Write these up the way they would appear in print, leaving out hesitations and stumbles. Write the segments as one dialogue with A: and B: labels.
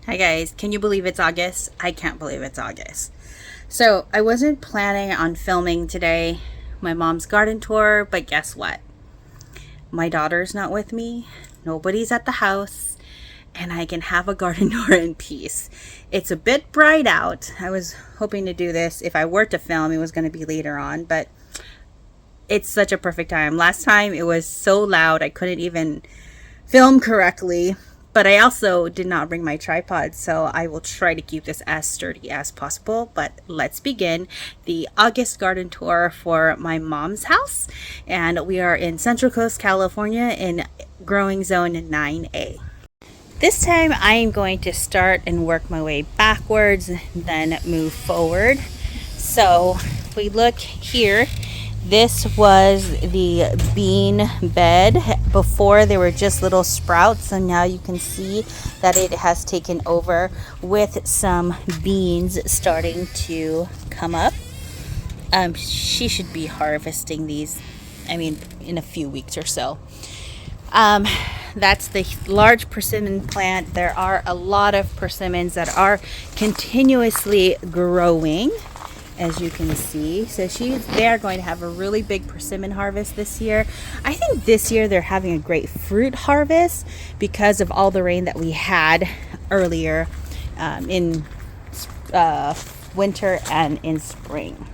A: Hi guys, can you believe it's August? I can't believe it's August. So I wasn't planning on filming today my mom's garden tour, but guess what? My daughter's not with me, nobody's at the house, and I can have a garden tour in peace. It's a bit bright out. I was hoping to do this if I were to film, it was going to be later on, but it's such a perfect time. Last time it was so loud I couldn't even film correctly. But I also did not bring my tripod, so I will try to keep this as sturdy as possible. But let's begin the August garden tour for my mom's house. And we are in Central Coast, California in growing zone 9A. This time I am going to start and work my way backwards, then move forward. So if we look here, this was the bean bed. Before they were just little sprouts, so now you can see that it has taken over with some beans starting to come up. She should be harvesting these, in a few weeks or so. That's the large persimmon plant. There are a lot of persimmons that are continuously growing, as you can see. So they're going to have a really big persimmon harvest this year. I think this year they're having a great fruit harvest because of all the rain that we had earlier in winter and in spring.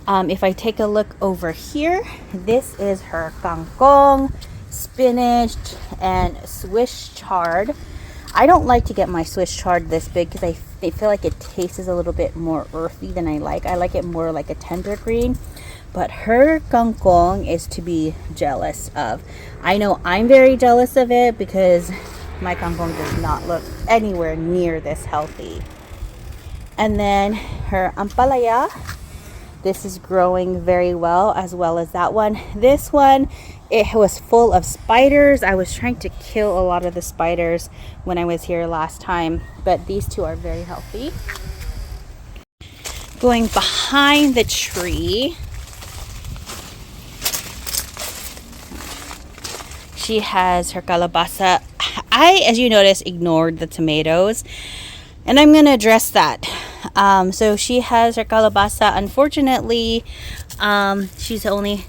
A: If I take a look over here, this is her kangkong, spinach, and Swiss chard. I don't like to get my Swiss chard this big because I feel like it tastes a little bit more earthy than I like. I like it more like a tender green. But her kangkong is to be jealous of. I know I'm very jealous of it because my kangkong does not look anywhere near this healthy. And then her ampalaya. This is growing very well as that one. This one, it was full of spiders. I was trying to kill a lot of the spiders when I was here last time, but these two are very healthy. Going behind the tree, she has her calabasa. I, as you notice, ignored the tomatoes, and I'm going to address that. So she has her calabasa. Unfortunately, she's only,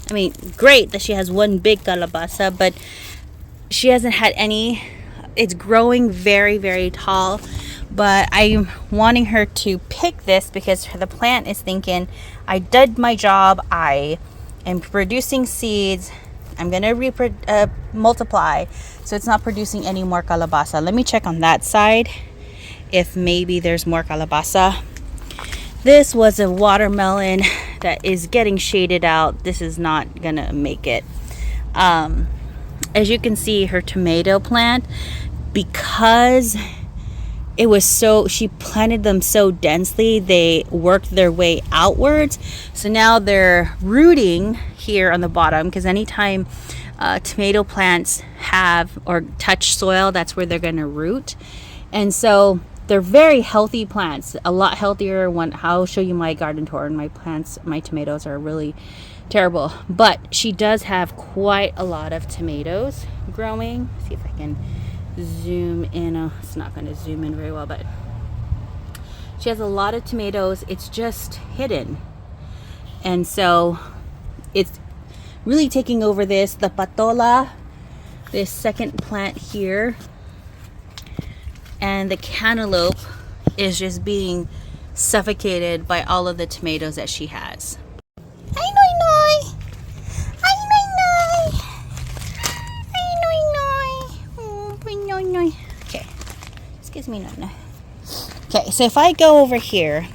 A: great that she has one big calabasa, but she hasn't had any. It's growing very, very tall, but I'm wanting her to pick this because the plant is thinking, I did my job. I am producing seeds. I'm going to multiply. So it's not producing any more calabasa. Let me check on that side if maybe there's more calabasa. This was a watermelon that is getting shaded out. This is not gonna make it. As you can see, her tomato plant, because it was she planted them so densely, they worked their way outwards. So now they're rooting here on the bottom, because anytime tomato plants have or touch soil, that's where they're gonna root. And so they're very healthy plants, a lot healthier. I'll show you my garden tour, and my tomatoes are really terrible. But she does have quite a lot of tomatoes growing. See if I can zoom in. Oh, it's not going to zoom in very well, but she has a lot of tomatoes. It's just hidden. And so it's really taking over the patola, this second plant here. And the cantaloupe is just being suffocated by all of the tomatoes that she has. Hi, Noi Noi! Hi, Noi Noi! Hi, Noi Noi! Oh, Noi Noi. Okay, excuse me, Noi Noi. Okay, so if I go over here,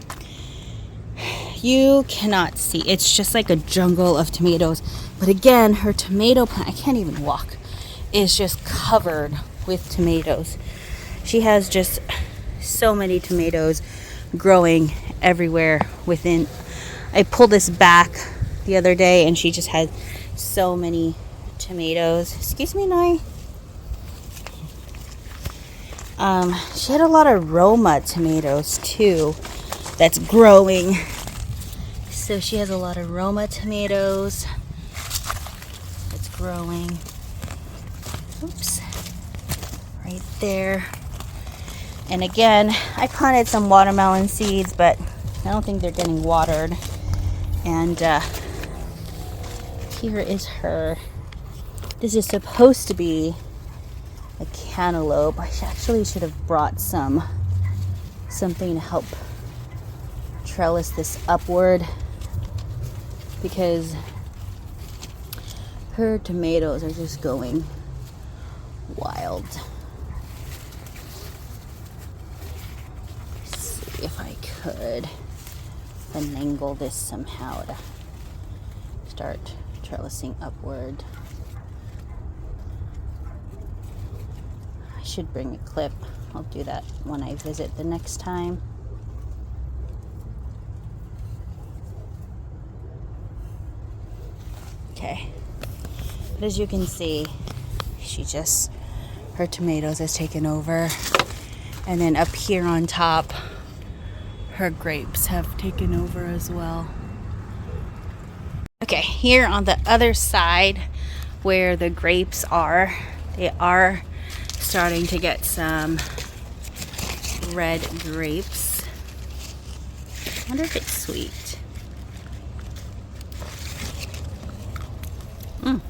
A: you cannot see. It's just like a jungle of tomatoes. But again, her tomato plant, I can't even walk, is just covered with tomatoes. She has just so many tomatoes growing everywhere within. I pulled this back the other day and she just had so many tomatoes. Excuse me, Noi. She had a lot of Roma tomatoes too that's growing. So she has a lot of Roma tomatoes that's growing. Oops. Right there. And again, I planted some watermelon seeds, but I don't think they're getting watered. And here is her. This is supposed to be a cantaloupe. I actually should have brought something to help trellis this upward, because her tomatoes are just going wild. Let's see if I could finagle this somehow to start trellising upward. I should bring a clip. I'll do that when I visit the next time. Okay, but as you can see, her tomatoes has taken over. And then up here on top, her grapes have taken over as well. Okay, here on the other side where the grapes are, they are starting to get some red grapes. I wonder if it's sweet.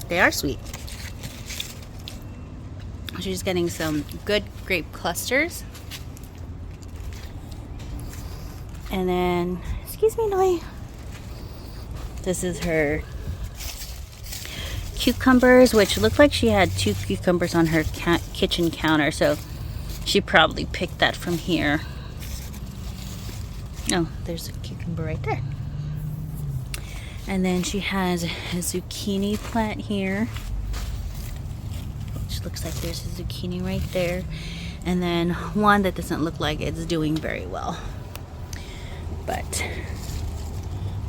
A: They are sweet. She's getting some good grape clusters. And then, excuse me, Noi. This is her cucumbers, which looked like she had 2 cucumbers on her kitchen counter, so she probably picked that from here. Oh, there's a cucumber right there. And then she has a zucchini plant here, which looks like there's a zucchini right there. And then one that doesn't look like it's doing very well. But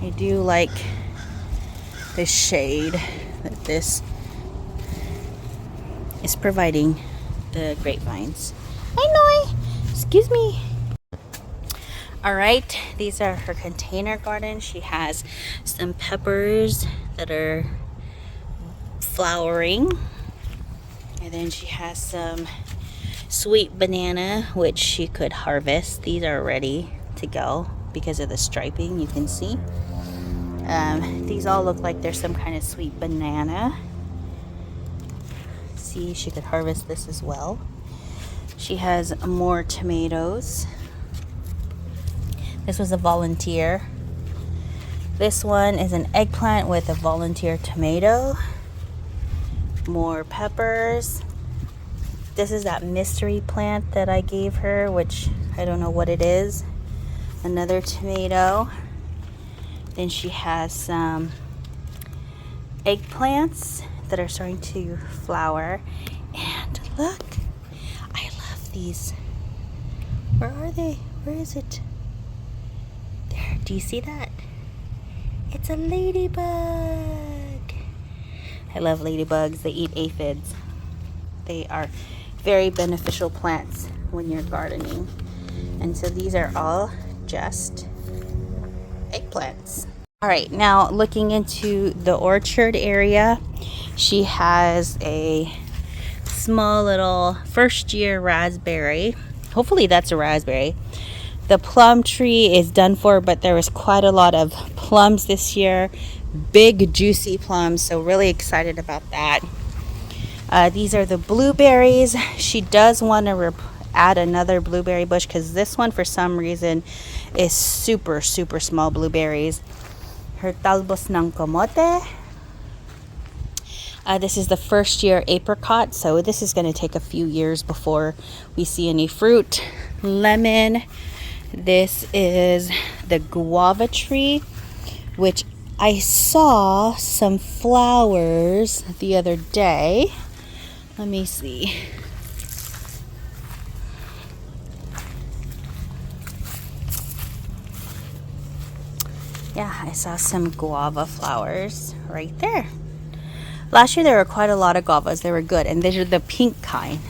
A: I do like the shade that this is providing the grapevines. Hi, Noi! Excuse me. Alright, these are her container garden. She has some peppers that are flowering. And then she has some sweet banana, which she could harvest. These are ready to go because of the striping, you can see. These all look like there's some kind of sweet banana. See, she could harvest this as well. She has more tomatoes. This was a volunteer. This one is an eggplant with a volunteer tomato. More peppers. This is that mystery plant that I gave her, which I don't know what it is. Another tomato. Then she has some eggplants that are starting to flower. And look, I love these. Where are they? Where is it? There, do you see that? It's a ladybug. I love ladybugs. They eat aphids. They are very beneficial plants when you're gardening. And so these are all just eggplants. All right, now looking into the orchard area, she has a small little first year raspberry. Hopefully that's a raspberry. The plum tree is done for, but there was quite a lot of plums this year. Big juicy plums, so really excited about that. These are the blueberries. She does want to add another blueberry bush because this one for some reason is super small blueberries. Her talbos ng kamote. This is the first year apricot, so this is going to take a few years before we see any fruit. Lemon. This is the guava tree, which I saw some flowers the other day. Let me see. Yeah, I saw some guava flowers right there. Last year there were quite a lot of guavas. They were good, and these are the pink kind.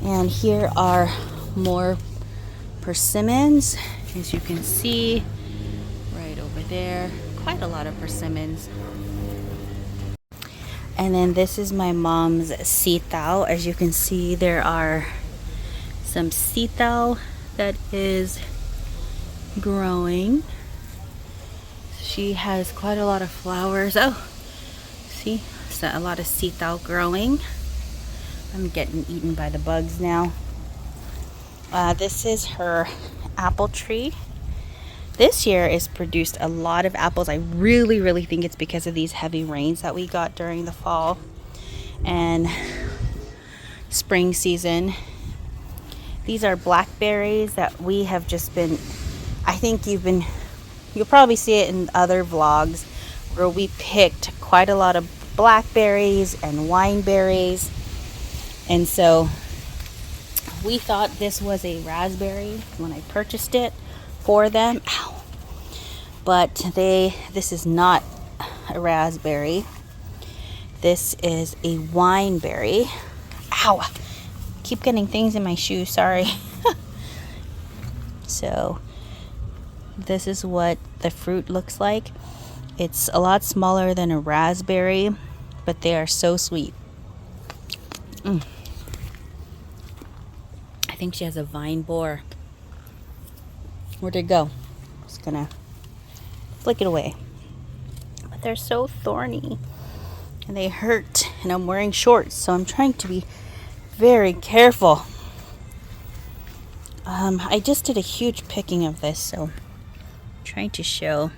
A: And here are more persimmons, as you can see right over there. Quite a lot of persimmons. And then this is my mom's sitaw. As you can see, there are some sitaw that is growing. She has quite a lot of flowers. Oh, see, so a lot of sitaw growing. I'm getting eaten by the bugs now. This is her apple tree. This year is produced a lot of apples. I really think it's because of these heavy rains that we got during the fall and spring season. These are blackberries that we have just been, I think you'll probably see it in other vlogs where we picked quite a lot of blackberries and wineberries. And so we thought this was a raspberry when I purchased it for them. Ow. But this is not a raspberry. This is a wineberry. Ow. Keep getting things in my shoe, sorry. So this is what the fruit looks like. It's a lot smaller than a raspberry, but they are so sweet. I think she has a vine borer. Where'd it go? Just gonna flick it away. But they're so thorny and they hurt, and I'm wearing shorts, so I'm trying to be very careful. I just did a huge picking of this, so I'm trying to show.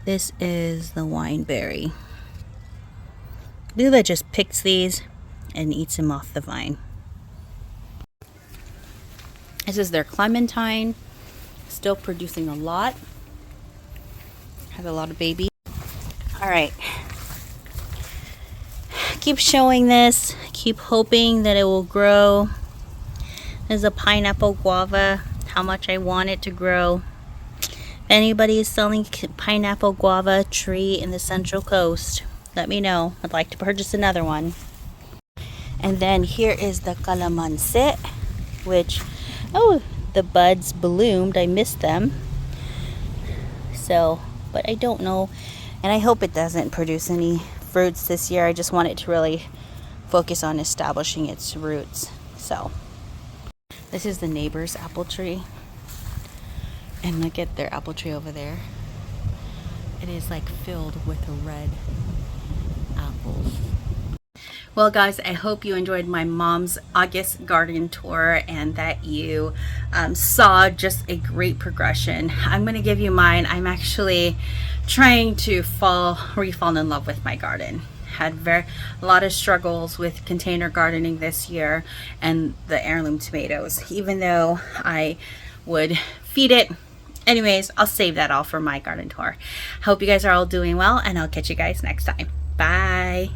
A: This is the wineberry. Lula just picks these and eats them off the vine. This is their clementine, still producing a lot. Has a lot of babies. All right. Keep showing this. Keep hoping that it will grow. There's a pineapple guava. How much I want it to grow. If anybody is selling pineapple guava tree in the Central Coast, let me know. I'd like to purchase another one. And then here is the calamansi, which, oh, the buds bloomed. I missed them. So, but I don't know. And I hope it doesn't produce any fruits this year. I just want it to really focus on establishing its roots. So, this is the neighbor's apple tree. And look at their apple tree over there. It is like filled with red apples. Well guys, I hope you enjoyed my mom's August garden tour and that you saw just a great progression. I'm going to give you mine. I'm actually trying to fall in love with my garden. Had a lot of struggles with container gardening this year and the heirloom tomatoes, even though I would feed it. Anyways, I'll save that all for my garden tour. Hope you guys are all doing well, and I'll catch you guys next time. Bye.